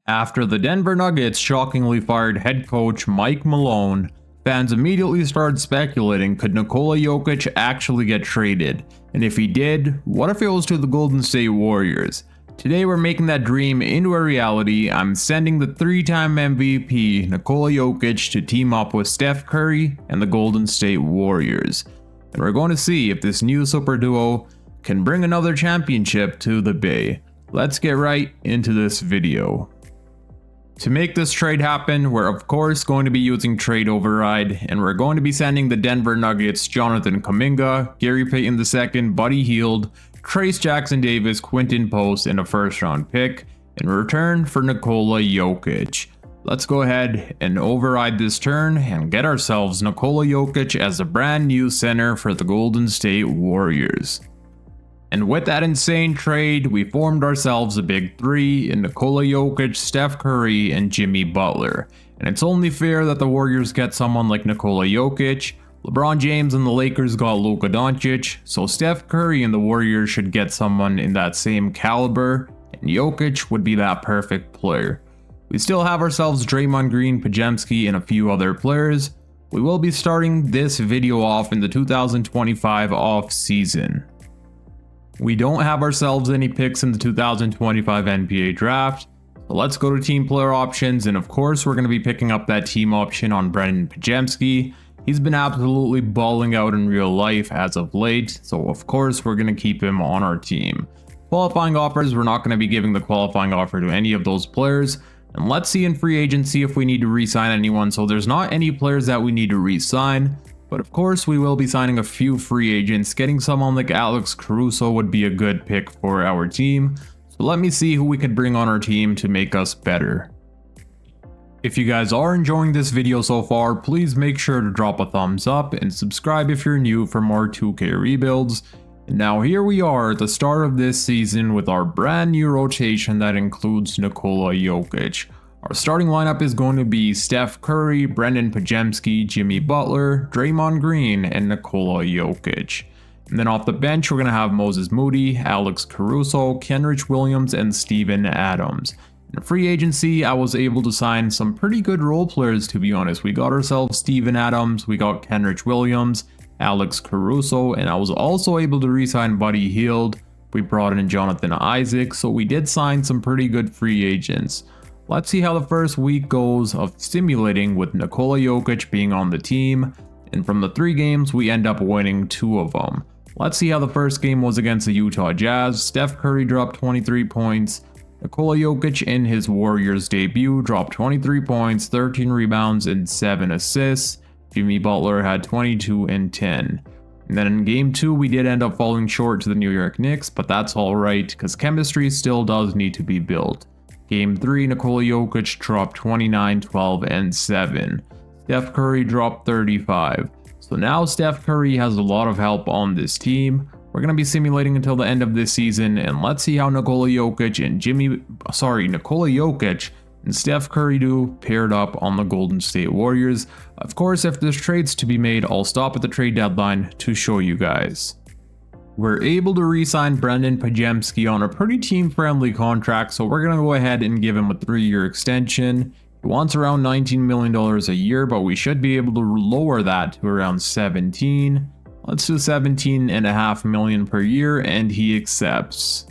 After the Denver Nuggets shockingly fired head coach Mike Malone, fans immediately started speculating could Nikola Jokic actually get traded, and if he did, what if it was to the Golden State Warriors? Today we're making that dream into a reality. I'm sending the 3-time MVP Nikola Jokic to team up with Steph Curry and the Golden State Warriors, and we're going to see if this new super duo can bring another championship to the Bay. Let's get right into this video. To make this trade happen, we're of course going to be using trade override, and we're going to be sending the Denver Nuggets Jonathan Kuminga, Gary Payton II, Buddy Hield, Trayce Jackson-Davis, Quinton Post, and a first-round pick in return for Nikola Jokic. Let's go ahead and override this turn and get ourselves Nikola Jokic as a brand new center for the Golden State Warriors. And with that insane trade, we formed ourselves a big three in Nikola Jokic, Steph Curry, and Jimmy Butler. And it's only fair that the Warriors get someone like Nikola Jokic. LeBron James and the Lakers got Luka Doncic, so Steph Curry and the Warriors should get someone in that same caliber, and Jokic would be that perfect player. We still have ourselves Draymond Green, Podziemski, and a few other players. We will be starting this video off in the 2025 off season. We don't have ourselves any picks in the 2025 NBA draft, so let's go to team player options, and of course we're going to be picking up that team option on Brendan Podziemski. He's been absolutely balling out in real life as of late, so of course we're going to keep him on our team. Qualifying offers, we're not going to be giving the qualifying offer to any of those players, and let's see in free agency if we need to re-sign anyone. So there's not any players that we need to re-sign. But of course we will be signing a few free agents. Getting someone like Alex Caruso would be a good pick for our team. So let me see who we could bring on our team to make us better. If you guys are enjoying this video so far, please make sure to drop a thumbs up and subscribe if you're new for more 2K rebuilds. And now here we are at the start of this season with our brand new rotation that includes Nikola Jokic. Our starting lineup is going to be Steph Curry, Brendan Podziemski, Jimmy Butler, Draymond Green, and Nikola Jokic. And then off the bench, we're going to have Moses Moody, Alex Caruso, Kenrich Williams, and Steven Adams. In free agency, I was able to sign some pretty good role players, to be honest. We got ourselves Steven Adams, we got Kenrich Williams, Alex Caruso, and I was also able to re-sign Buddy Hield. We brought in Jonathan Isaac, so we did sign some pretty good free agents. Let's see how the first week goes of simulating with Nikola Jokic being on the team, and from the 3 games we end up winning 2 of them. Let's see how the first game was against the Utah Jazz. Steph Curry dropped 23 points. Nikola Jokic in his Warriors debut dropped 23 points, 13 rebounds, and 7 assists. Jimmy Butler had 22 and 10. And then in game 2 we did end up falling short to the New York Knicks, but that's alright because chemistry still does need to be built. Game 3, Nikola Jokic dropped 29, 12, and 7. Steph Curry dropped 35. So now Steph Curry has a lot of help on this team. We're going to be simulating until the end of this season, and let's see how Nikola Jokic and Steph Curry do paired up on the Golden State Warriors. Of course, if there's trades to be made, I'll stop at the trade deadline to show you guys. We're able to re-sign Brendan Podziemski on a pretty team-friendly contract, so we're going to go ahead and give him a 3-year extension. He wants around $19 million a year, but we should be able to lower that to around 17. Let's do $17.5 million per year, and he accepts.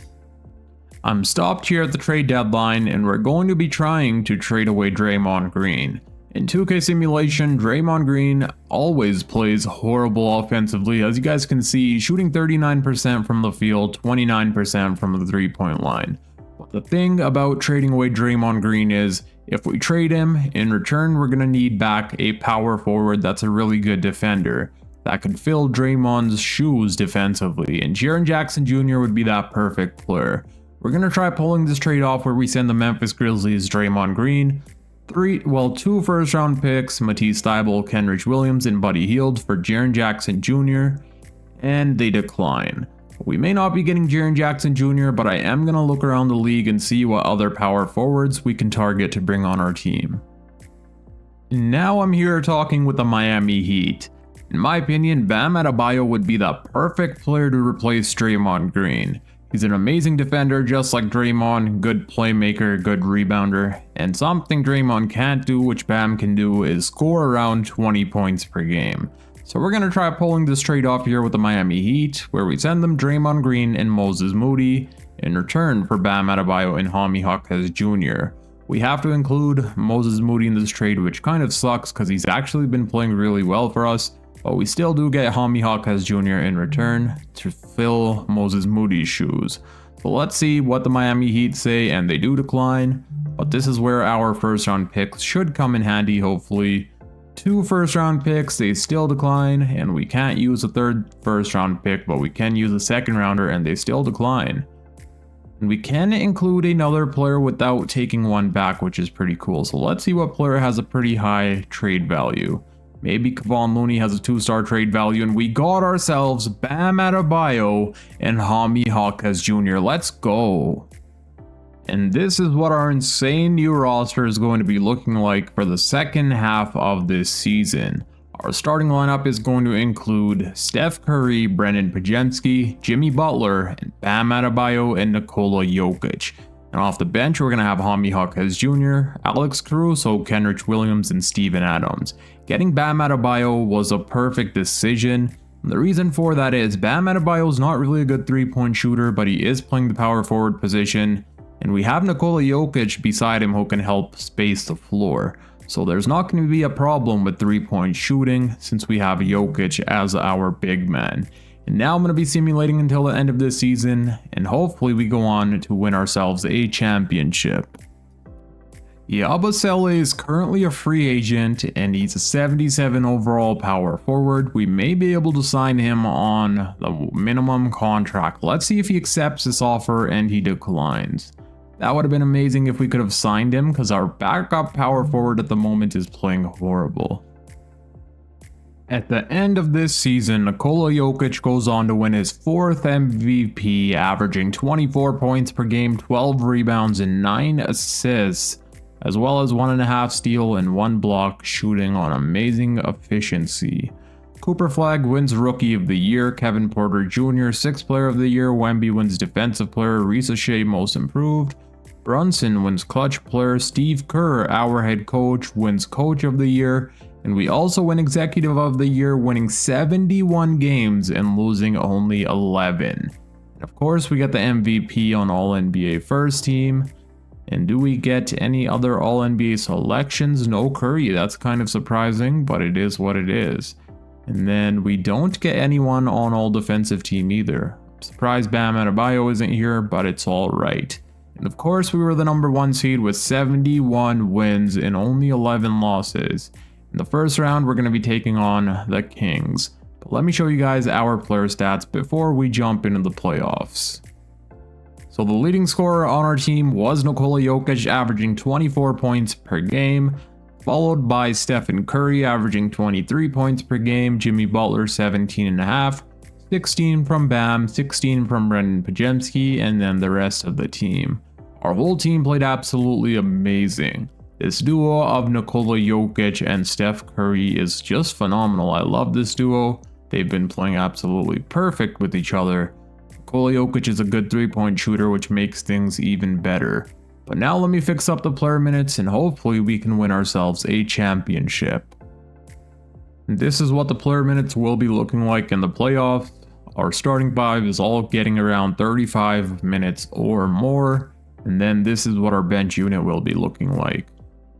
I'm stopped here at the trade deadline, and we're going to be trying to trade away Draymond Green. In 2K simulation, Draymond Green always plays horrible offensively. As you guys can see, shooting 39% from the field, 29% from the 3-point line. But the thing about trading away Draymond Green is, if we trade him, in return we're going to need back a power forward that's a really good defender that could fill Draymond's shoes defensively, and Jaren Jackson Jr. would be that perfect player. We're going to try pulling this trade off where we send the Memphis Grizzlies Draymond Green, 2 first-round picks, Matisse Thybulle, Kenrich Williams, and Buddy Hield for Jaren Jackson Jr., and they decline. We may not be getting Jaren Jackson Jr., but I am going to look around the league and see what other power forwards we can target to bring on our team. Now I'm here talking with the Miami Heat. In my opinion, Bam Adebayo would be the perfect player to replace Draymond Green. He's an amazing defender just like Draymond, good playmaker, good rebounder, and something Draymond can't do which Bam can do is score around 20 points per game. So we're going to try pulling this trade off here with the Miami Heat, where we send them Draymond Green and Moses Moody in return for Bam Adebayo and Jaime Jaquez Jr. We have to include Moses Moody in this trade, which kind of sucks because he's actually been playing really well for us, but we still do get Jaime Jaquez Jr. in return to fill Moses Moody's shoes. So let's see what the Miami Heat say, and they do decline, but this is where our first round picks should come in handy hopefully. 2 first round picks, they still decline, and we can't use a third first round pick, but we can use a second rounder and they still decline. And we can include another player without taking one back, which is pretty cool. So let's see what player has a pretty high trade value. Maybe Kevon Looney has a 2-star trade value, and we got ourselves Bam Adebayo and Jaime Jaquez Jr. Let's go. And this is what our insane new roster is going to be looking like for the second half of this season. Our starting lineup is going to include Steph Curry, Brendan Pajemski, Jimmy Butler, and Bam Adebayo and Nikola Jokic. And off the bench, we're going to have Jaime Jaquez Jr., Alex Caruso, Kenrich Williams, and Steven Adams. Getting Bam Adebayo was a perfect decision. And the reason for that is Bam Adebayo is not really a good 3-point shooter, but he is playing the power forward position. And we have Nikola Jokic beside him who can help space the floor. So there's not going to be a problem with 3-point shooting since we have Jokic as our big man. And now I'm going to be simulating until the end of this season, and hopefully we go on to win ourselves a championship. Yabusele is currently a free agent and he's a 77 overall power forward. We may be able to sign him on the minimum contract. Let's see if he accepts this offer and he declines. That would have been amazing if we could have signed him because our backup power forward at the moment is playing horrible. At the end of this season, Nikola Jokic goes on to win his 4th MVP, averaging 24 points per game, 12 rebounds, and 9 assists, as well as 1.5 steal and 1 block, shooting on amazing efficiency. Cooper Flagg wins Rookie of the Year, Kevin Porter Jr. 6th Player of the Year, Wemby wins Defensive Player, Risa Shea Most Improved, Brunson wins Clutch Player, Steve Kerr, our head coach, wins Coach of the Year, and we also win Executive of the Year, winning 71 games and losing only 11. And of course, we get the MVP on All-NBA First Team. And do we get any other All-NBA selections? No Curry, that's kind of surprising, but it is what it is. And then we don't get anyone on All-Defensive Team either. I'm surprised Bam Adebayo isn't here, but it's alright. And of course, we were the number 1 seed with 71 wins and only 11 losses. In the first round, we're going to be taking on the Kings. But let me show you guys our player stats before we jump into the playoffs. So the leading scorer on our team was Nikola Jokic, averaging 24 points per game, followed by Stephen Curry, averaging 23 points per game, Jimmy Butler 17.5, 16 from Bam, 16 from Brendan Pajemski, and then the rest of the team. Our whole team played absolutely amazing. This duo of Nikola Jokic and Steph Curry is just phenomenal. I love this duo. They've been playing absolutely perfect with each other. Nikola Jokic is a good 3-point shooter, which makes things even better. But now let me fix up the player minutes and hopefully we can win ourselves a championship. And this is what the player minutes will be looking like in the playoffs. Our starting 5 is all getting around 35 minutes or more. And then this is what our bench unit will be looking like.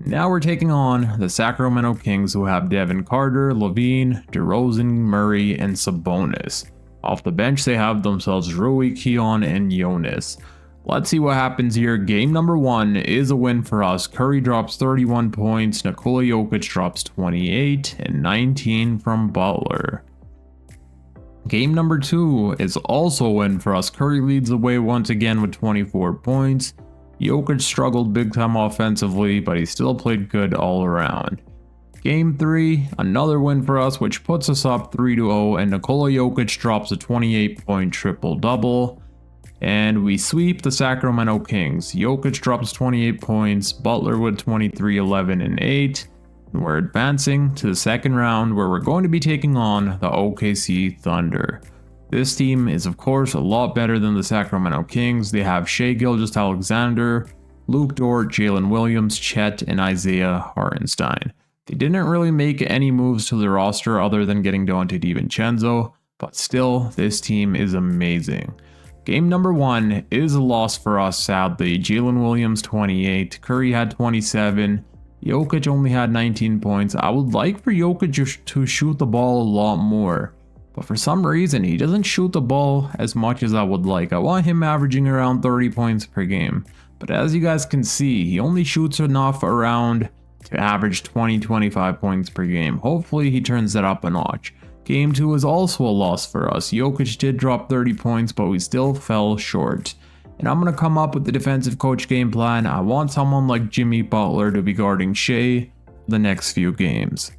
Now we're taking on the Sacramento Kings, who have Devin Carter, Levine, DeRozan, Murray, and Sabonis. Off the bench, they have themselves Rui, Keon, and Jonas. Let's see what happens here. Game number 1 is a win for us. Curry drops 31 points, Nikola Jokic drops 28, and 19 from Butler. Game number 2 is also a win for us. Curry leads the way once again with 24 points. Jokic struggled big time offensively, but he still played good all around. Game 3, another win for us, which puts us up 3-0, and Nikola Jokic drops a 28-point triple-double. And we sweep the Sacramento Kings. Jokic drops 28 points, Butler with 23, 11, and 8. And we're advancing to the second round where we're going to be taking on the OKC Thunder. This team is of course a lot better than the Sacramento Kings. They have Shai Gilgeous-Alexander, Luke Dort, Jalen Williams, Chet, and Isaiah Hartenstein. They didn't really make any moves to the roster other than getting Donte DiVincenzo, but still, this team is amazing. Game number 1 is a loss for us, sadly. Jalen Williams 28, Curry had 27, Jokic only had 19 points. I would like for Jokic to shoot the ball a lot more, but for some reason he doesn't shoot the ball as much as I would like. I want him averaging around 30 points per game, but as you guys can see, he only shoots enough around to average 20-25 points per game. Hopefully he turns that up a notch. Game 2 is also a loss for us. Jokic did drop 30 points, but we still fell short. And I'm going to come up with the defensive coach game plan. I want someone like Jimmy Butler to be guarding Shai the next few games.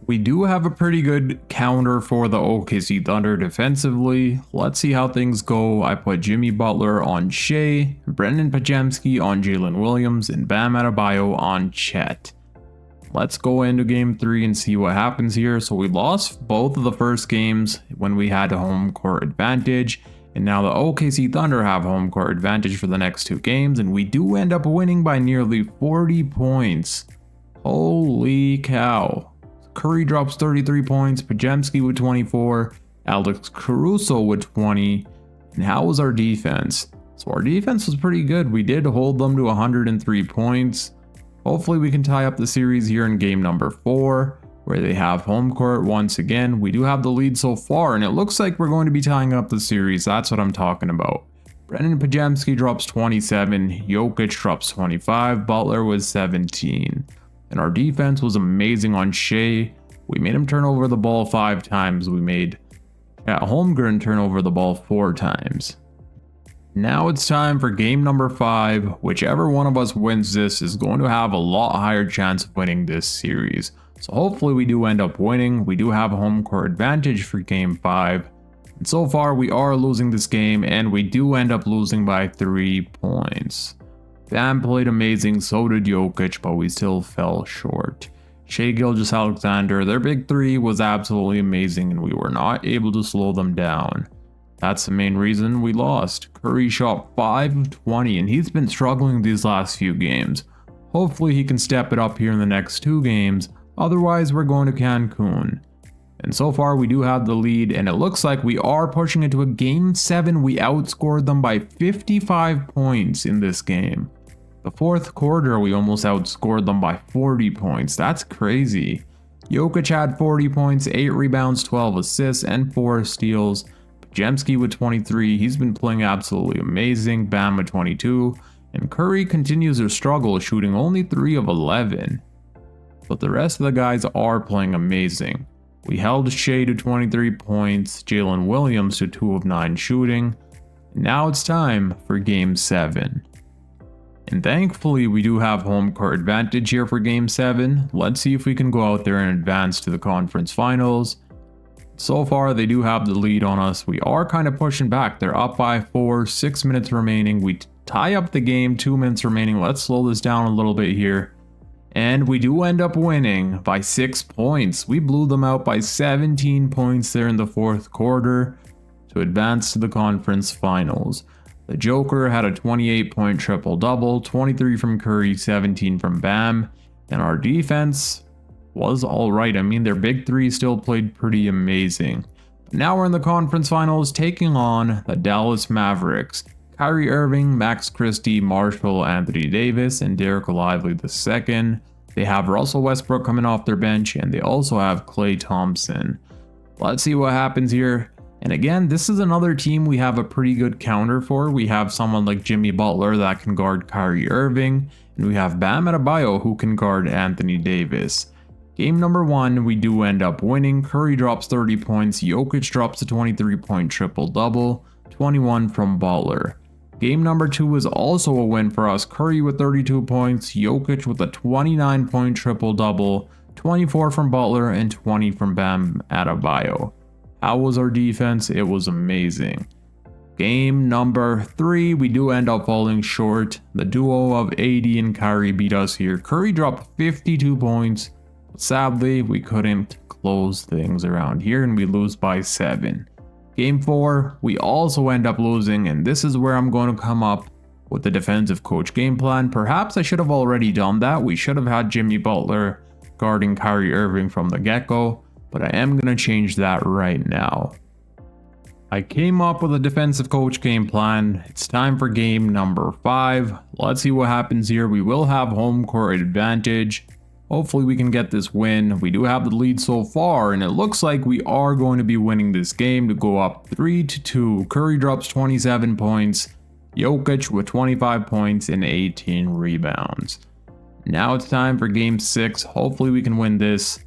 We do have a pretty good counter for the OKC Thunder defensively. Let's see how things go. I put Jimmy Butler on Shai, Brendan Pajemski on Jalen Williams, and Bam Adebayo on Chet. Let's go into game 3 and see what happens here. So we lost both of the first games when we had a home court advantage, and now the OKC Thunder have home court advantage for the next 2 games, and we do end up winning by nearly 40 points. Holy cow. Curry drops 33 points, Pajemski with 24, Alex Caruso with 20, and how was our defense? So our defense was pretty good. We did hold them to 103 points. Hopefully we can tie up the series here in game number 4, where they have home court once again. We do have the lead so far, and it looks like we're going to be tying up the series. That's what I'm talking about. Brendan Pajemski drops 27, Jokic drops 25, Butler was 17. And our defense was amazing on Shai. We made him turn over the ball 5 times. We made Holmgren turn over the ball 4 times. Now it's time for game number 5. Whichever one of us wins this is going to have a lot higher chance of winning this series. So hopefully we do end up winning. We do have a home court advantage for game 5. And so far we are losing this game, and we do end up losing by 3 points. Bam played amazing, so did Jokic, but we still fell short. Shai Gilgeous-Alexander, their big 3 was absolutely amazing, and we were not able to slow them down. That's the main reason we lost. Curry shot 5 of 20, and he's been struggling these last few games. Hopefully he can step it up here in the next 2 games, otherwise we're going to Cancun. And so far we do have the lead, and it looks like we are pushing into a game 7. We outscored them by 55 points in this game. The 4th quarter, we almost outscored them by 40 points. That's crazy. Jokic had 40 points, 8 rebounds, 12 assists, and 4 steals. Pajemski with 23, he's been playing absolutely amazing. Bam with 22, and Curry continues to struggle, shooting only 3 of 11. But the rest of the guys are playing amazing. We held Shai to 23 points, Jalen Williams to 2 of 9 shooting. Now it's time for game 7. And thankfully we do have home court advantage here for game 7. Let's see if we can go out there and advance to the conference finals. So far they do have the lead on us. We are kind of pushing back. They're up by 4, 6 minutes remaining. We tie up the game, 2 minutes remaining. Let's slow this down a little bit here. And we do end up winning by 6 points. We blew them out by 17 points there in the 4th quarter to advance to the conference finals. The Joker had a 28-point triple-double, 23 from Curry, 17 from Bam, and our defense was alright. I mean, their big 3 still played pretty amazing. But now we're in the conference finals, taking on the Dallas Mavericks. Kyrie Irving, Max Christie, Marshall, Anthony Davis, and Derek Lively II. They have Russell Westbrook coming off their bench, and they also have Klay Thompson. Let's see what happens here. And again, this is another team we have a pretty good counter for. We have someone like Jimmy Butler that can guard Kyrie Irving, and we have Bam Adebayo who can guard Anthony Davis. Game number 1, we do end up winning. Curry drops 30 points, Jokic drops a 23-point triple-double, 21 from Butler. Game number 2 is also a win for us. Curry with 32 points, Jokic with a 29-point triple-double, 24 from Butler, and 20 from Bam Adebayo. How was our defense? It was amazing. Game number 3, we do end up falling short. The duo of AD and Kyrie beat us here. Curry dropped 52 points. But sadly, we couldn't close things around here, and we lose by 7. Game 4, we also end up losing, and this is where I'm going to come up with the defensive coach game plan. Perhaps I should have already done that. We should have had Jimmy Butler guarding Kyrie Irving from the get-go, but I am going to change that right now. I came up with a defensive coach game plan. It's time for game number 5. Let's see what happens here. We will have home court advantage. Hopefully we can get this win. We do have the lead so far, and it looks like we are going to be winning this game to go up 3-2. Curry drops 27 points. Jokic with 25 points and 18 rebounds. Now it's time for game 6. Hopefully we can win this.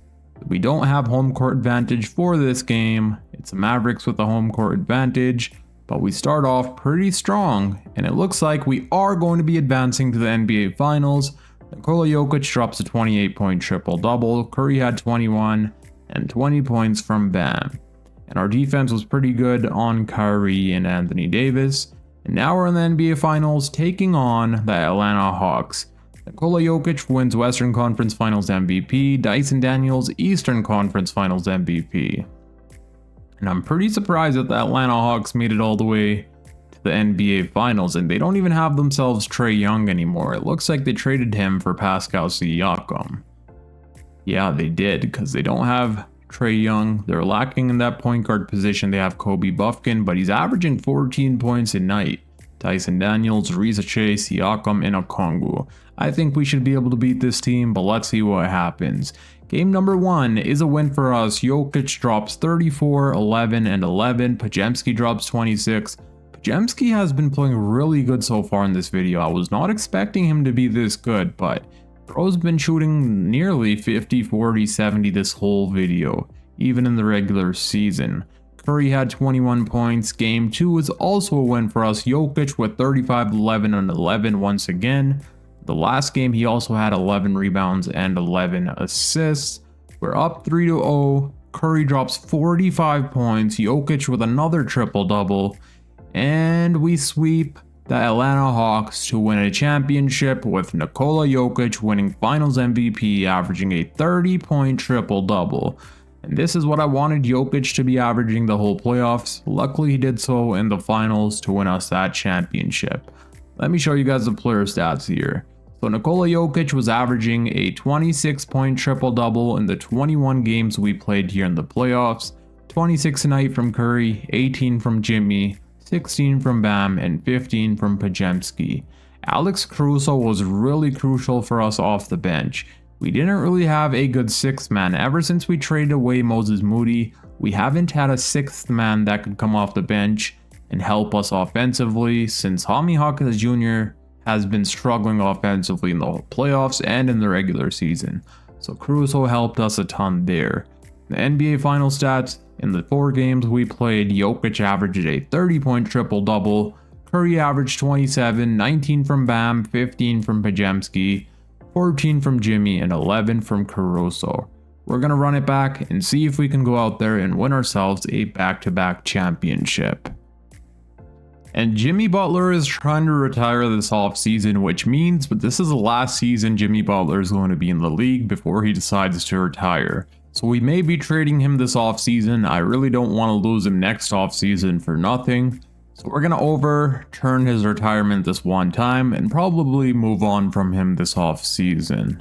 We don't have home court advantage for this game. It's the Mavericks with the home court advantage, but we start off pretty strong, and it looks like we are going to be advancing to the NBA Finals. Nikola Jokic drops a 28-point triple-double. Curry had 21 and 20 points from Bam. And our defense was pretty good on Kyrie and Anthony Davis. And now we're in the NBA Finals taking on the Atlanta Hawks. Nikola Jokic wins Western Conference Finals MVP, Dyson Daniels Eastern Conference Finals MVP. And I'm pretty surprised that the Atlanta Hawks made it all the way to the NBA Finals, and they don't even have themselves Trae Young anymore. It looks like they traded him for Pascal Siakam. Yeah, they did, because they don't have Trae Young. They're lacking in that point guard position. They have Kobe Buffkin, but he's averaging 14 points a night. Dyson Daniels, Risa Chase, Siakam, and Okongwu. I think we should be able to beat this team, but let's see what happens. Game number 1 is a win for us. Jokic drops 34, 11, and 11. Podziemski drops 26. Podziemski has been playing really good so far in this video. I was not expecting him to be this good, but bro's been shooting nearly 50, 40, 70 this whole video, even in the regular season. Curry had 21 points. Game 2 was also a win for us. Jokic with 35, 11, and 11 once again. The last game he also had 11 rebounds and 11 assists. We're up 3-0. Curry drops 45 points. Jokic with another triple-double. And we sweep the Atlanta Hawks to win a championship with Nikola Jokic winning Finals MVP, averaging a 30-point triple-double. And this is what I wanted Jokic to be averaging the whole playoffs. Luckily he did so in the finals to win us that championship. Let me show you guys the player stats here. So Nikola Jokic was averaging a 26-point triple-double in the 21 games we played here in the playoffs. 26 a night from Curry, 18 from Jimmy, 16 from Bam, and 15 from Podziemski. Alex Caruso was really crucial for us off the bench. We didn't really have a good sixth man. Ever since we traded away Moses Moody, we haven't had a sixth man that could come off the bench and help us offensively, since Jaime Jaquez Jr. has been struggling offensively in the playoffs and in the regular season. So Caruso helped us a ton there. The NBA final stats: in the 4 games we played, Jokic averaged a 30-point triple-double, Curry averaged 27, 19 from Bam, 15 from Podziemski, 14 from Jimmy, and 11 from Caruso. We're going to run it back and see if we can go out there and win ourselves a back-to-back championship. And Jimmy Butler is trying to retire this offseason, which means that this is the last season Jimmy Butler is going to be in the league before he decides to retire. So we may be trading him this offseason. I really don't want to lose him next offseason for nothing. So we're going to overturn his retirement this one time and probably move on from him this offseason.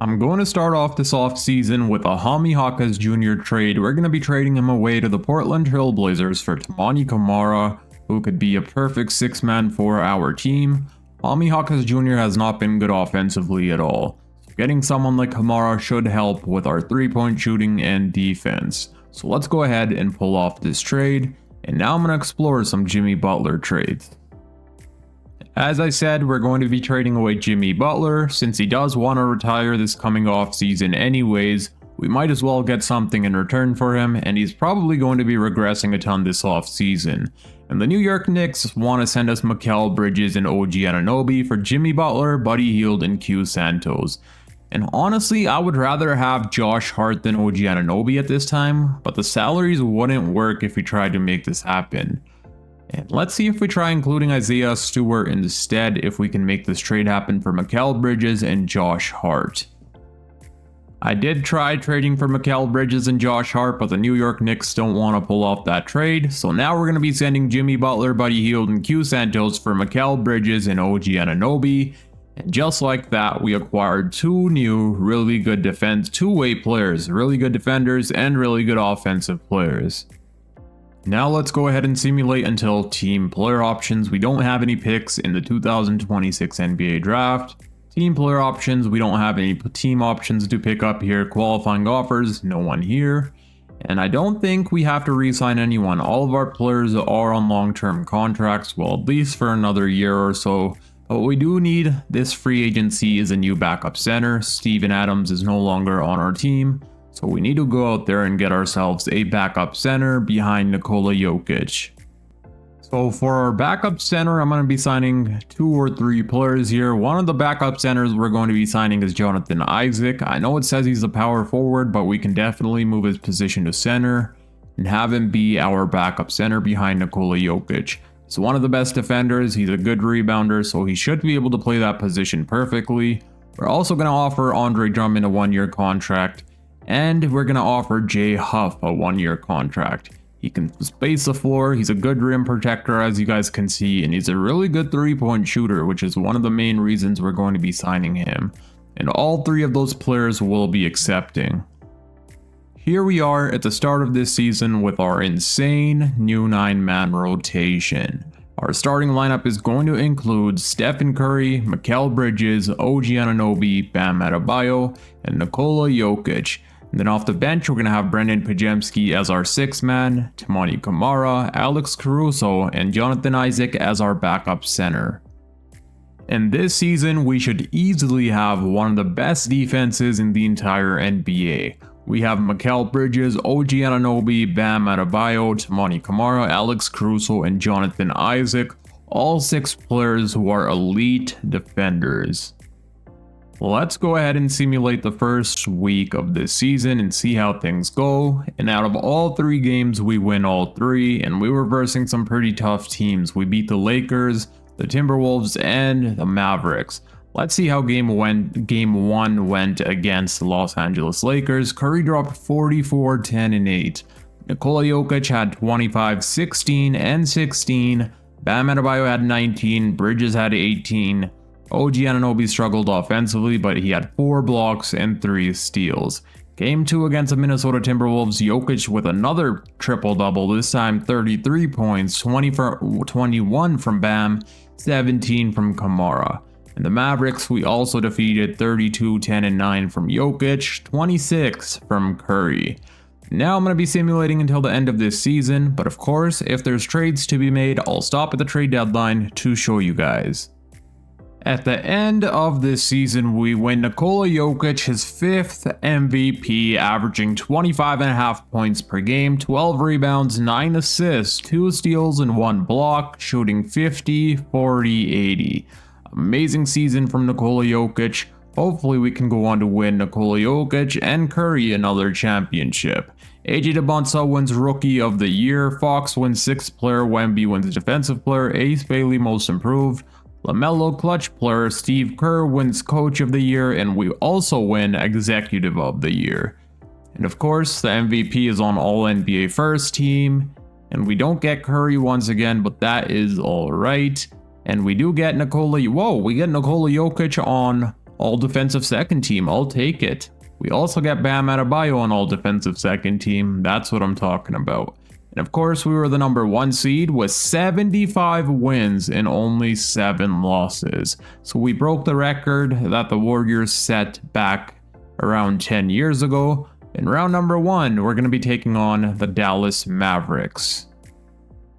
I'm going to start off this offseason with a Jaime Jaquez Jr. trade. We're going to be trading him away to the Portland Trail Blazers for Toumani Camara, who could be a perfect 6-man for our team. Jaime Jaquez Jr. has not been good offensively at all. So getting someone like Camara should help with our 3-point shooting and defense. So let's go ahead and pull off this trade. And now I'm going to explore some Jimmy Butler trades. As I said, we're going to be trading away Jimmy Butler. Since he does want to retire this coming off season anyways, we might as well get something in return for him, and he's probably going to be regressing a ton this off season. And the New York Knicks want to send us Mikal Bridges and OG Anunoby for Jimmy Butler, Buddy Hield, and Q Santos. And honestly, I would rather have Josh Hart than OG Anunoby at this time, but the salaries wouldn't work if we tried to make this happen. And let's see if we try including Isaiah Stewart instead, if we can make this trade happen for Mikal Bridges and Josh Hart. I did try trading for Mikal Bridges and Josh Hart, but the New York Knicks don't want to pull off that trade. So now we're going to be sending Jimmy Butler, Buddy Hield, and Q Santos for Mikal Bridges and OG Anunoby. And just like that, we acquired two new really good two-way players, really good defenders, and really good offensive players. Now let's go ahead and simulate until team player options. We don't have any picks in the 2026 NBA draft. Team player options, we don't have any team options to pick up here. Qualifying offers, no one here. And I don't think we have to re-sign anyone. All of our players are on long-term contracts, well, at least for another year or so. But what we do need this free agency is a new backup center. Steven Adams is no longer on our team. So we need to go out there and get ourselves a backup center behind Nikola Jokic. So for our backup center, I'm going to be signing 2 or 3 players here. One of the backup centers we're going to be signing is Jonathan Isaac. I know it says he's a power forward, but we can definitely move his position to center and have him be our backup center behind Nikola Jokic. He's one of the best defenders, he's a good rebounder, so he should be able to play that position perfectly. We're also going to offer Andre Drummond a 1-year contract, and we're going to offer Jay Huff a 1-year contract. He can space the floor, he's a good rim protector as you guys can see, and he's a really good 3-point shooter, which is one of the main reasons we're going to be signing him. And all 3 of those players will be accepting. Here we are at the start of this season with our insane new 9-man rotation. Our starting lineup is going to include Stephen Curry, Mikal Bridges, OG Anunoby, Bam Adebayo, and Nikola Jokic. And then off the bench, we're going to have Brendan Pajemski as our 6th man, Toumani Camara, Alex Caruso, and Jonathan Isaac as our backup center. And this season, we should easily have one of the best defenses in the entire NBA. We have Mikal Bridges, OG Anunoby, Bam Adebayo, Toumani Camara, Alex Caruso, and Jonathan Isaac, all 6 players who are elite defenders. Let's go ahead and simulate the first week of this season and see how things go. And out of all 3 games, we win all 3, and we were versing some pretty tough teams. We beat the Lakers, the Timberwolves, and the Mavericks. Let's see how game 1 went against the Los Angeles Lakers. Curry dropped 44, 10, and 8. Nikola Jokic had 25, 16, and 16. Bam Adebayo had 19. Bridges had 18. OG Anunoby struggled offensively, but he had 4 blocks and 3 steals. Game 2 against the Minnesota Timberwolves, Jokic with another triple-double, this time 33 points, 21 from Bam, 17 from Camara. And the Mavericks, we also defeated 32, 10, and 9 from Jokic, 26 from Curry. Now I'm going to be simulating until the end of this season, but of course, if there's trades to be made, I'll stop at the trade deadline to show you guys. At the end of this season, we win Nikola Jokic his 5th MVP, averaging 25.5 points per game, 12 rebounds, 9 assists, 2 steals, and 1 block, shooting 50, 40, 80. Amazing season from Nikola Jokic. Hopefully we can go on to win Nikola Jokic and Curry another championship. AJ DeBonsa wins Rookie of the Year, Fox wins 6th Player, Wemby wins Defensive Player, Ace Bailey Most Improved, LaMelo Clutch Player, Steve Kerr wins Coach of the Year, and we also win Executive of the Year. And of course, the MVP is on All-NBA First Team, and we don't get Curry once again, but that is alright. And we do get Nikola Jokic on All-Defensive Second Team, I'll take it. We also get Bam Adebayo on All-Defensive Second Team, that's what I'm talking about. And of course, we were the number 1 seed with 75 wins and only 7 losses. So we broke the record that the Warriors set back around 10 years ago. In round number 1, we're going to be taking on the Dallas Mavericks.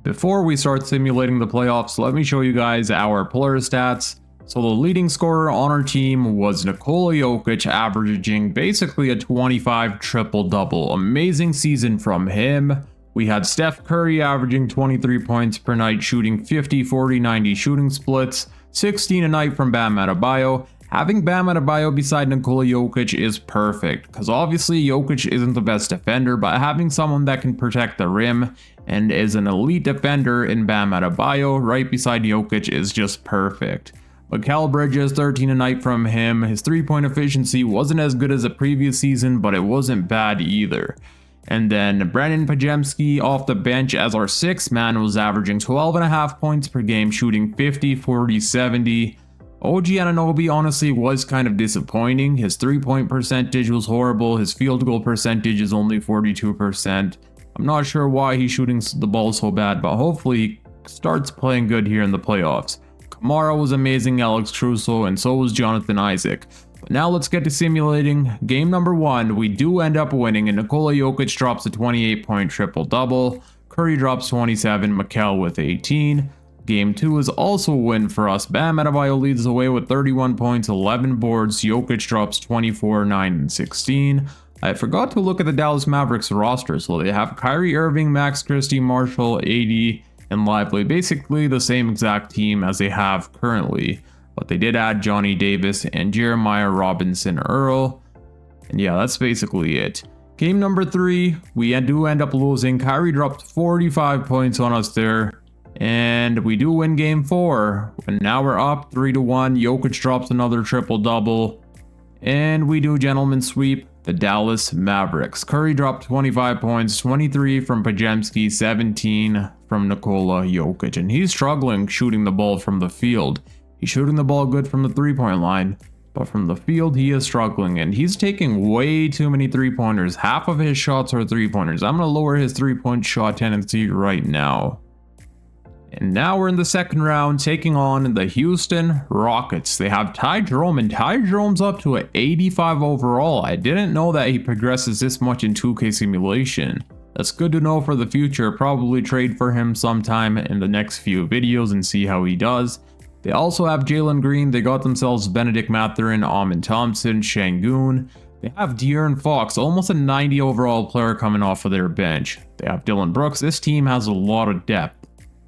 Before we start simulating the playoffs, let me show you guys our player stats. So the leading scorer on our team was Nikola Jokic, averaging basically a 25 triple-double. Amazing season from him. We had Steph Curry averaging 23 points per night, shooting 50, 40, 90 shooting splits, 16 a night from Bam Adebayo. Having Bam Adebayo beside Nikola Jokic is perfect, because obviously Jokic isn't the best defender, but having someone that can protect the rim and is an elite defender in Bam Adebayo right beside Jokic is just perfect. Mikal Bridges, 13 a night from him. His 3-point efficiency wasn't as good as the previous season, but it wasn't bad either. And then Brandon Pajemski off the bench as our 6th man was averaging 12.5 points per game, shooting 50, 40, 70. OG Anunoby honestly was kind of disappointing. His 3-point percentage was horrible. His field goal percentage is only 42%. I'm not sure why he's shooting the ball so bad, but hopefully he starts playing good here in the playoffs. Kamara was amazing, Alex Trusso, and so was Jonathan Isaac. But now let's get to simulating. Game number 1, we do end up winning, and Nikola Jokic drops a 28-point triple-double. Curry drops 27, Mikal with 18. Game 2 is also a win for us. Bam Adebayo leads the way with 31 points, 11 boards. Jokic drops 24, 9, and 16. I forgot to look at the Dallas Mavericks roster, so they have Kyrie Irving, Max Christie, Marshall, AD, and Lively. Basically the same exact team as they have currently, but they did add Johnny Davis and Jeremiah Robinson Earl. And yeah, that's basically it. Game number 3, we do end up losing. Kyrie dropped 45 points on us there. And we do win game 4, and now we're up 3-1. Jokic drops another triple-double, and we do gentleman sweep the Dallas Mavericks. Curry dropped 25 points, 23 from Pajemski, 17 from Nikola Jokic, and he's struggling shooting the ball from the field. He's shooting the ball good from the 3-point line, but from the field he is struggling, and he's taking way too many 3-pointers. Half of his shots are 3-pointers. I'm going to lower his 3-point shot tendency right now. And now we're in the second round, taking on the Houston Rockets. They have Ty Jerome, and Ty Jerome's up to an 85 overall. I didn't know that he progresses this much in 2K simulation. That's good to know for the future. Probably trade for him sometime in the next few videos and see how he does. They also have Jalen Green. They got themselves Benedict Mathurin, Amin Thompson, Şengün. They have De'Aaron Fox, almost a 90 overall player coming off of their bench. They have Dylan Brooks. This team has a lot of depth.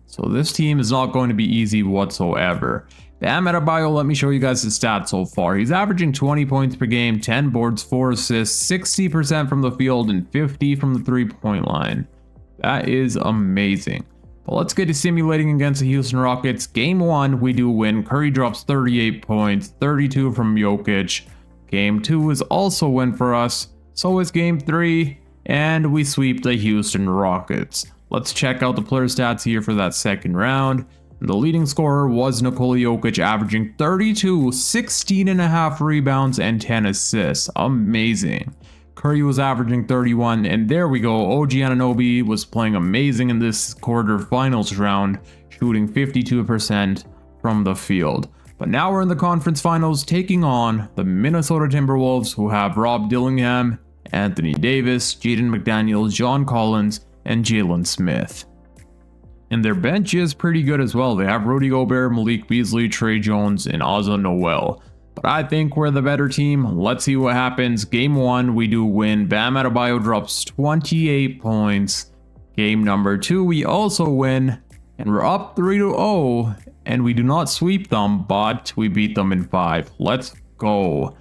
So this team is not going to be easy whatsoever. Bam Adebayo, let me show you guys his stats so far. He's averaging 20 points per game, 10 boards, 4 assists, 60% from the field, and 50 from the 3-point line. That is amazing. But let's get to simulating against the Houston Rockets. Game 1, we do win. Curry drops 38 points, 32 from Jokic. Game 2 is also a win for us. So is Game 3, and we sweep the Houston Rockets. Let's check out the player stats here for that second round. The leading scorer was Nikola Jokic, averaging 32, 16.5 rebounds, and 10 assists. Amazing. Curry was averaging 31, and there we go. OG Anunoby was playing amazing in this quarterfinals round, shooting 52% from the field. But now we're in the conference finals, taking on the Minnesota Timberwolves, who have Rob Dillingham, Anthony Davis, Jaden McDaniels, John Collins, and Jalen Smith. And their bench is pretty good as well. They have Rudy Gobert, Malik Beasley, Trey Jones, and Ozzy Noel. But I think we're the better team. Let's see what happens. Game 1, we do win. Bam Adebayo drops 28 points. Game number 2, we also win. And we're up 3-0. And we do not sweep them, but we beat them in 5. Let's go.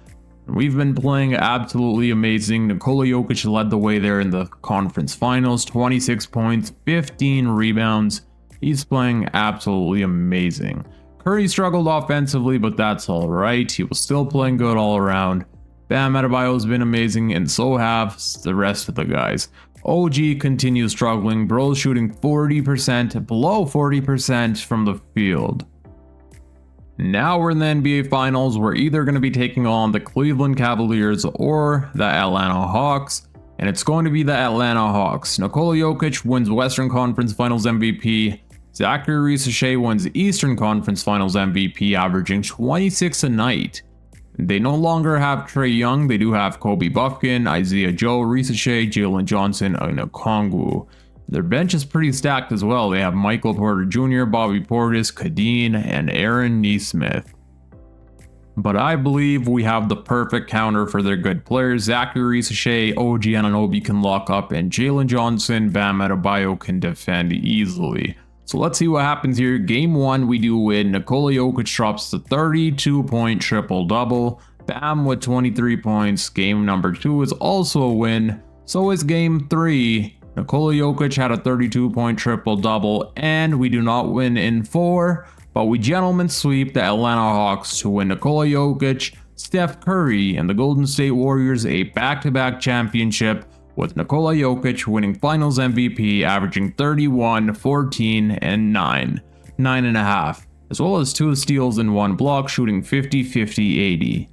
We've been playing absolutely amazing. Nikola Jokic led the way there in the conference finals. 26 points, 15 rebounds. He's playing absolutely amazing. Curry struggled offensively, but that's alright. He was still playing good all around. Bam Adebayo's been amazing, and so have the rest of the guys. OG continues struggling. Bro's shooting 40%, below 40% from the field. Now we're in the NBA Finals. We're either going to be taking on the Cleveland Cavaliers or the Atlanta Hawks, and it's going to be the Atlanta Hawks. Nikola Jokic wins Western Conference Finals MVP. Zachary Risacher wins Eastern Conference Finals MVP, averaging 26 a night. They no longer have Trae Young. They do have Kobe Buffkin, Isaiah Joe, Risacher, Jalen Johnson, and Okongwu. Their bench is pretty stacked as well. They have Michael Porter Jr., Bobby Portis, Kadeen, and Aaron Nesmith. But I believe we have the perfect counter for their good players. Zachary Risacher, OG Anunoby can lock up, and Jalen Johnson, Bam Adebayo can defend easily. So let's see what happens here. Game 1, we do win. Nikola Jokic drops the 32-point triple-double. Bam with 23 points. Game number 2 is also a win. So is game 3. Nikola Jokic had a 32-point triple-double, and we do not win in 4. but we gentlemen sweep the Atlanta Hawks to win Nikola Jokic, Steph Curry, and the Golden State Warriors a back-to-back championship, with Nikola Jokic winning Finals MVP, averaging 31, 14, and 9.5, as well as 2 steals and 1 block, shooting 50, 50, 80.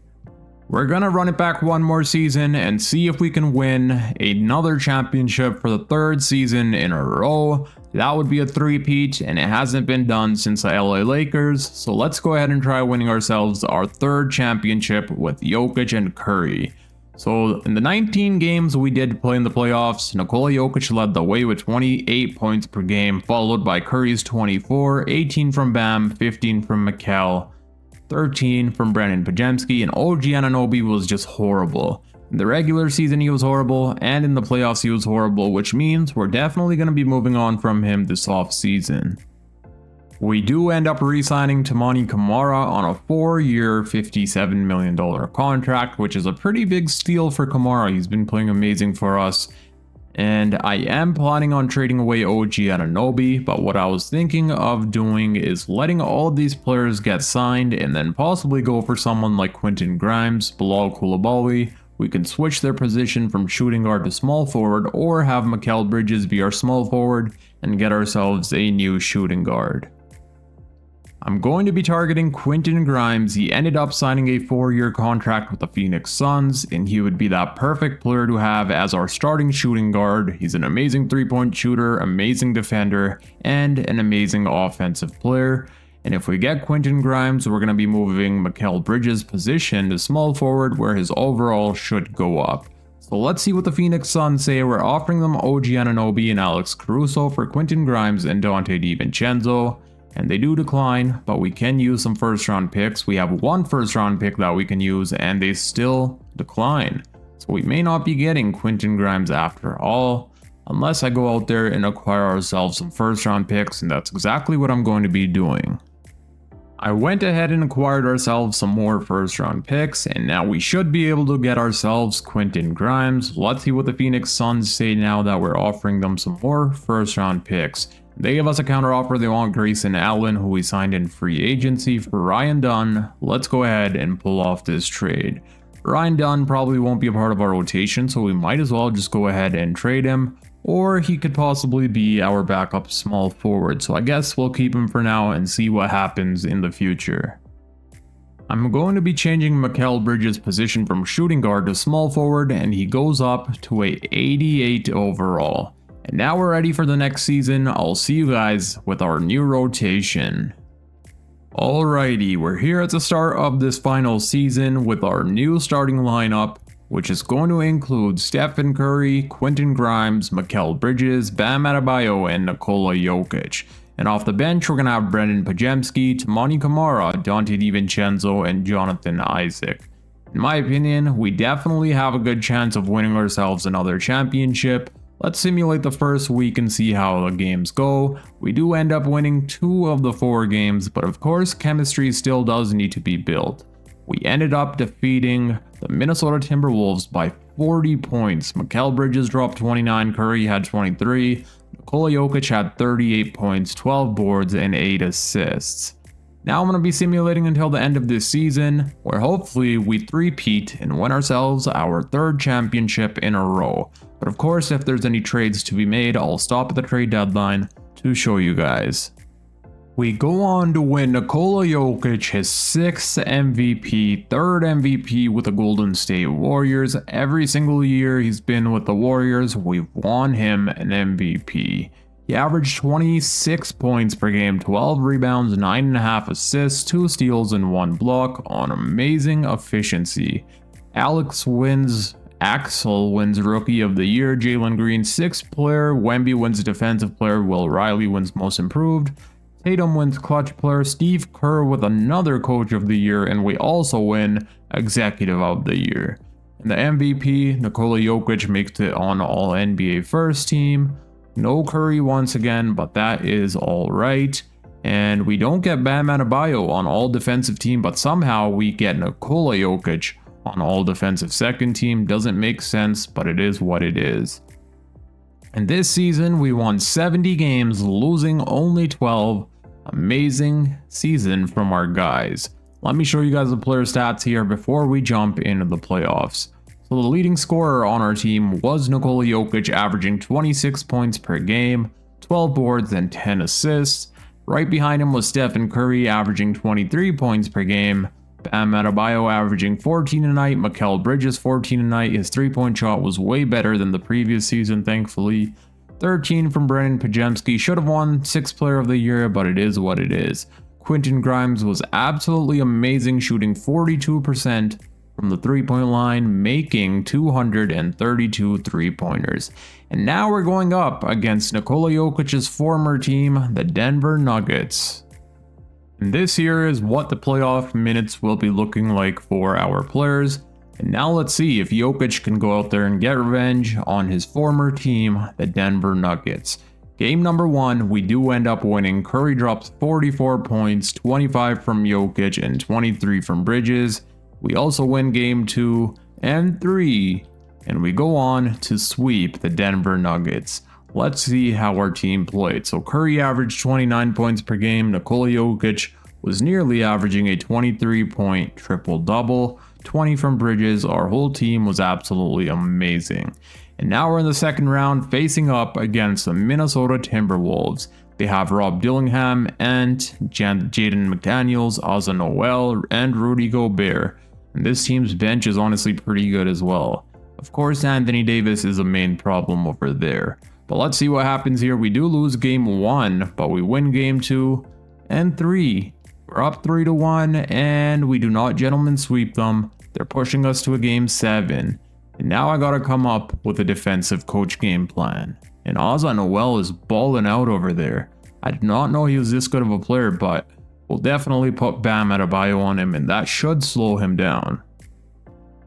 We're gonna run it back one more season and see if we can win another championship for the 3rd season in a row. That would be a three-peat, and it hasn't been done since the LA Lakers, so let's go ahead and try winning ourselves our 3rd championship with Jokic and Curry. So in the 19 games we did play in the playoffs, Nikola Jokic led the way with 28 points per game, followed by Curry's 24, 18 from Bam, 15 from Mikal, 13 from Brandon Pajemski, and OG Anunoby was just horrible. In the regular season he was horrible, and in the playoffs he was horrible, which means we're definitely going to be moving on from him this offseason. We do end up re-signing Toumani Camara on a 4-year, $57 million contract, which is a pretty big steal for Camara. He's been playing amazing for us. And I am planning on trading away OG Anunoby, but what I was thinking of doing is letting all of these players get signed and then possibly go for someone like Quentin Grimes, Bilal Coulibaly. We can switch their position from shooting guard to small forward, or have Mikal Bridges be our small forward and get ourselves a new shooting guard. I'm going to be targeting Quentin Grimes. He ended up signing a 4-year contract with the Phoenix Suns, and he would be that perfect player to have as our starting shooting guard. He's an amazing 3-point shooter, amazing defender, and an amazing offensive player. And if we get Quentin Grimes, we're going to be moving Mikal Bridges' position to small forward, where his overall should go up. So let's see what the Phoenix Suns say. We're offering them OG Anunoby and Alex Caruso for Quentin Grimes and Dante DiVincenzo. And they do decline, but we can use some 1st-round picks. We have 1 1st-round pick that we can use, and they still decline. So we may not be getting Quentin Grimes after all, unless I go out there and acquire ourselves some 1st-round picks, and that's exactly what I'm going to be doing. I went ahead and acquired ourselves some more 1st-round picks, and now we should be able to get ourselves Quentin Grimes. Let's see what the Phoenix Suns say now that we're offering them some more 1st-round picks. They give us a counter offer. They want Grayson Allen, who we signed in free agency, for Ryan Dunn. Let's go ahead and pull off this trade. Ryan Dunn probably won't be a part of our rotation, so we might as well just go ahead and trade him. Or he could possibly be our backup small forward, so I guess we'll keep him for now and see what happens in the future. I'm going to be changing Mikal Bridges' position from shooting guard to small forward, and he goes up to a 88 overall. And now we're ready for the next season. I'll see you guys with our new rotation. Alrighty, we're here at the start of this final season with our new starting lineup, which is going to include Stephen Curry, Quentin Grimes, Mikal Bridges, Bam Adebayo, and Nikola Jokic. And off the bench, we're going to have Brandon Pajemski, Toumani Camara, Dante DiVincenzo, and Jonathan Isaac. In my opinion, we definitely have a good chance of winning ourselves another championship. Let's simulate the first week and see how the games go. We do end up winning 2 of the 4 games, but of course chemistry still does need to be built. We ended up defeating the Minnesota Timberwolves by 40 points. Mikal Bridges dropped 29, Curry had 23, Nikola Jokic had 38 points, 12 boards, and 8 assists. Now I'm going to be simulating until the end of this season, where hopefully we three-peat and win ourselves our 3rd championship in a row. But of course, if there's any trades to be made, I'll stop at the trade deadline to show you guys. We go on to win Nikola Jokic his 6th MVP, 3rd MVP with the Golden State Warriors. Every single year he's been with the Warriors, we've won him an MVP. He averaged 26 points per game, 12 rebounds, 9.5 assists, 2 steals, and 1 block on amazing efficiency. Axel wins Rookie of the Year, Jalen Green 6th player, Wemby wins Defensive Player, Will Riley wins Most Improved, Tatum wins Clutch Player, Steve Kerr with another Coach of the Year, and we also win Executive of the Year. And the MVP, Nikola Jokic, makes it on All NBA First Team. No Curry once again, but that is alright. And we don't get Bam Adebayo on All Defensive Team, but somehow we get Nikola Jokic on All Defensive Second Team. Doesn't make sense, but it is what it is. And this season we won 70 games, losing only 12. Amazing season from our guys. Let me show you guys the player stats here before we jump into the playoffs. So the leading scorer on our team was Nikola Jokic, averaging 26 points per game, 12 boards and 10 assists. Right behind him was Stephen Curry, averaging 23 points per game. Bam Adebayo averaging 14 a night, Mikal Bridges 14 a night. His 3-point shot was way better than the previous season, thankfully. 13 from Brandon Pajemski, should have won 6th player of the year, but it is what it is. Quentin Grimes was absolutely amazing, shooting 42% from the 3-point line, making 232 3-pointers. And now we're going up against Nikola Jokic's former team, the Denver Nuggets. And this here is what the playoff minutes will be looking like for our players. And now let's see if Jokic can go out there and get revenge on his former team, the Denver Nuggets. Game number 1, we do end up winning. Curry drops 44 points, 25 from Jokic and 23 from Bridges. We also win game 2 and 3, and we go on to sweep the Denver Nuggets. Let's see how our team played. So Curry averaged 29 points per game. Nikola Jokic was nearly averaging a 23-point triple-double. 20 from Bridges. Our whole team was absolutely amazing. And now we're in the second round facing up against the Minnesota Timberwolves. They have Rob Dillingham and Jaden McDaniels, Ozzy Noel, and Rudy Gobert. And this team's bench is honestly pretty good as well. Of course, Anthony Davis is a main problem over there. But let's see what happens here. We do lose game 1, but we win game 2 and 3. We're up 3-1, and we do not gentlemen sweep them. They're pushing us to a game 7. And now I gotta come up with a defensive coach game plan. And Ozzy Noel is balling out over there. I did not know he was this good of a player, but we'll definitely put Bam Adebayo on him, and that should slow him down.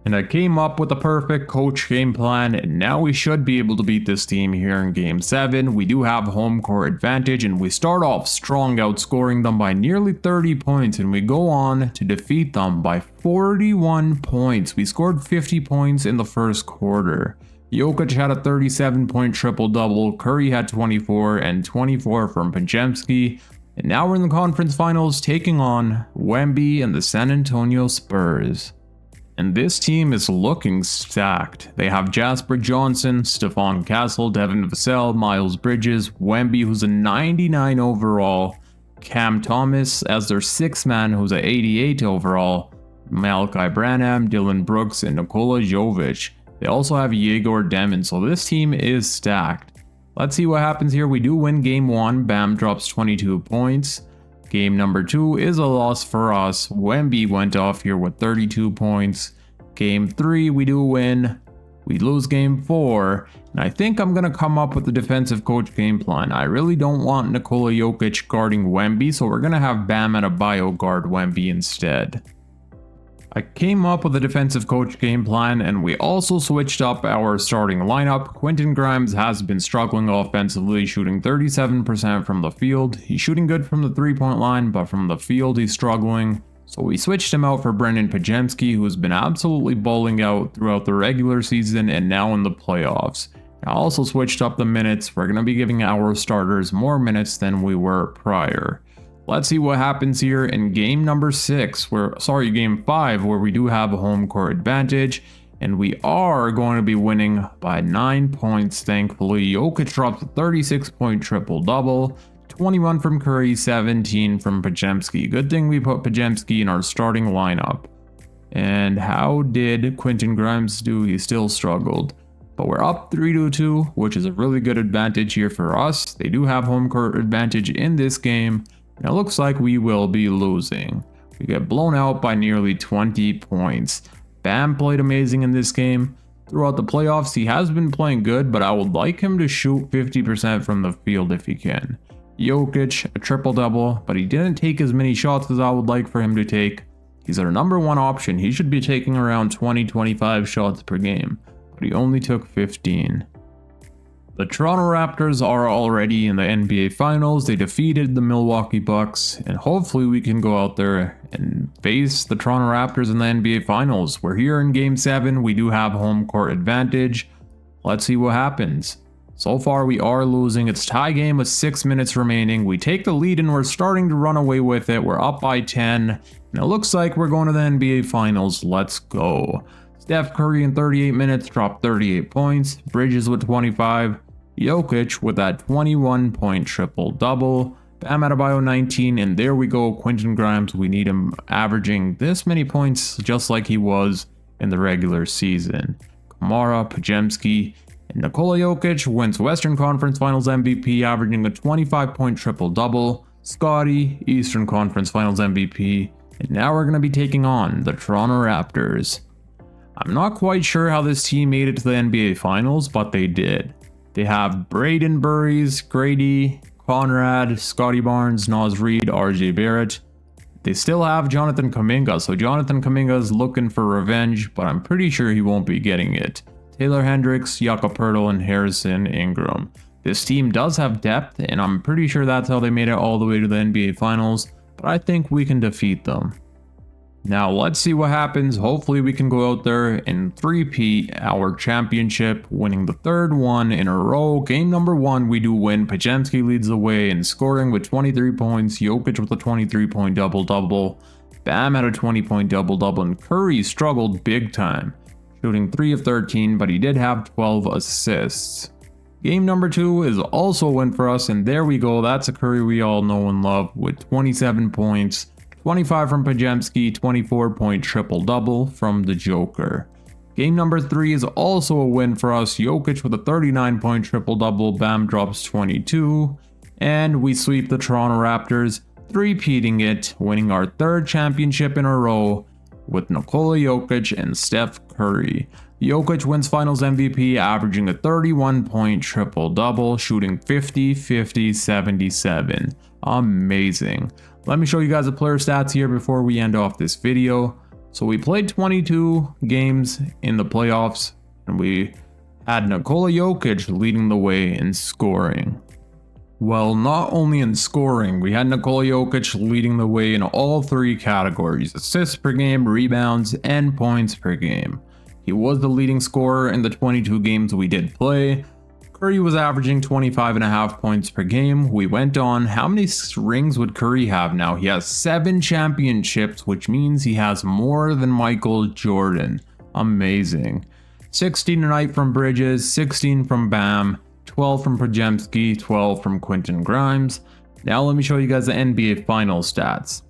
And I came up with a perfect coach game plan, and now we should be able to beat this team here in game 7. We do have home court advantage, and we start off strong, outscoring them by nearly 30 points, and we go on to defeat them by 41 points. We scored 50 points in the first quarter. Jokic had a 37-point triple-double, Curry had 24, and 24 from Pajemski. And now we're in the conference finals taking on Wemby and the San Antonio Spurs. And this team is looking stacked. They have Jasper Johnson, Stephon Castle, Devin Vassell, Miles Bridges, Wemby, who's a 99 overall, Cam Thomas as their 6th man, who's a 88 overall, Malachi Branham, Dylan Brooks, and Nikola Jokic. They also have Yegor Demon, so this team is stacked. Let's see what happens here. We do win game 1. Bam drops 22 points. Game number 2 is a loss for us. Wemby went off here with 32 points. Game 3 we do win. We lose game 4. And I think I'm going to come up with a defensive coach game plan. I really don't want Nikola Jokic guarding Wemby, so we're going to have Bam Adebayo guard Wemby instead. I came up with a defensive coach game plan, and we also switched up our starting lineup. Quentin Grimes has been struggling offensively, shooting 37% from the field. He's shooting good from the 3-point line, but from the field he's struggling. So we switched him out for Brandon Pajemski, who's been absolutely balling out throughout the regular season and now in the playoffs. I also switched up the minutes. We're going to be giving our starters more minutes than we were prior. Let's see what happens here in game number 6, game 5, where we do have a home court advantage, and we are going to be winning by 9 points, thankfully. Jokic drops a 36-point triple-double, 21 from Curry, 17 from Pajemski. Good thing we put Pajemski in our starting lineup. And how did Quentin Grimes do? He still struggled. But we're up 3-2, which is a really good advantage here for us. They do have home court advantage in this game. And it looks like we will be losing. We get blown out by nearly 20 points. Bam played amazing in this game. Throughout the playoffs, he has been playing good, but I would like him to shoot 50% from the field if he can. Jokic, a triple-double, but he didn't take as many shots as I would like for him to take. He's our number 1 option. He should be taking around 20-25 shots per game, but he only took 15. The Toronto Raptors are already in the NBA Finals. They defeated the Milwaukee Bucks, and hopefully we can go out there and face the Toronto Raptors in the NBA Finals. We're here in Game 7. We do have home court advantage. Let's see what happens. So far we are losing. It's tie game with 6 minutes remaining. We take the lead and we're starting to run away with it. We're up by 10 and it looks like we're going to the NBA Finals. Let's go. Steph Curry in 38 minutes dropped 38 points. Bridges with 25. Jokic with that 21-point triple-double. Bam Adebayo 19, and there we go. Quentin Grimes, we need him averaging this many points just like he was in the regular season. Kamara, Pajemski, and Nikola Jokic wins Western Conference Finals MVP, averaging a 25-point triple-double. Scotty, Eastern Conference Finals MVP, and now we're going to be taking on the Toronto Raptors. I'm not quite sure how this team made it to the NBA Finals, but they did. They have Braden Burries, Grady, Conrad, Scotty Barnes, Naz Reid, RJ Barrett. They still have Jonathan Kuminga, so Jonathan Kuminga is looking for revenge, but I'm pretty sure he won't be getting it. Taylor Hendricks, Jakob Poeltl, and Harrison Ingram. This team does have depth, and I'm pretty sure that's how they made it all the way to the NBA Finals, but I think we can defeat them. Now let's see what happens. Hopefully we can go out there and three-peat our championship, winning the third one in a row. Game number 1 we do win. Pajemski leads the way in scoring with 23 points. Jokic with a 23-point double-double. Bam had a 20-point double-double, and Curry struggled big time, shooting 3 of 13, but he did have 12 assists. Game number 2 is also a win for us, and there we go. That's a Curry we all know and love with 27 points. 25 from Pajemski, 24-point triple-double from the Joker. Game number 3 is also a win for us. Jokic with a 39-point triple-double. Bam drops 22. And we sweep the Toronto Raptors, three-peating it, winning our third championship in a row with Nikola Jokic and Steph Curry. Jokic wins Finals MVP, averaging a 31-point triple-double, shooting 50, 50, 77. Amazing. Let me show you guys the player stats here before we end off this video. So we played 22 games in the playoffs, and we had Nikola Jokic leading the way in scoring. Well, not only in scoring, we had Nikola Jokic leading the way in all 3 categories: assists per game, rebounds, and points per game. He was the leading scorer in the 22 games we did play. Curry was averaging 25.5 points per game. We went on. How many rings would Curry have now? He has 7 championships, which means he has more than Michael Jordan. Amazing. 16 a night from Bridges, 16 from Bam, 12 from Pajemski, 12 from Quentin Grimes. Now let me show you guys the NBA Finals stats.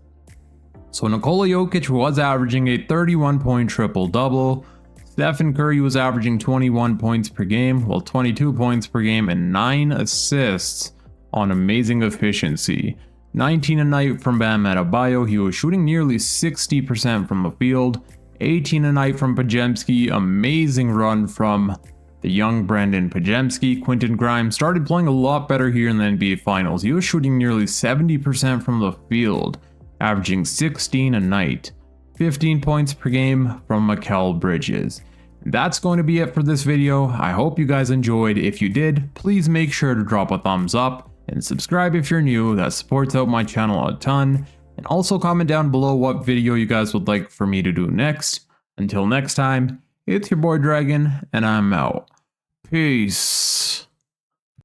So Nikola Jokic was averaging a 31-point triple-double. Stephen Curry was averaging 21 points per game, while 22 points per game and 9 assists on amazing efficiency. 19 a night from Bam Adebayo, he was shooting nearly 60% from the field. 18 a night from Pajemski, amazing run from the young Brandon Pajemski. Quentin Grimes started playing a lot better here in the NBA Finals. He was shooting nearly 70% from the field, averaging 16 a night. 15 points per game from Mikal Bridges. That's going to be it for this video. I hope you guys enjoyed. If you did, please make sure to drop a thumbs up and subscribe if you're new. That supports out my channel a ton. And also comment down below what video you guys would like for me to do next. Until next time, it's your boy Dragon, and I'm out. Peace.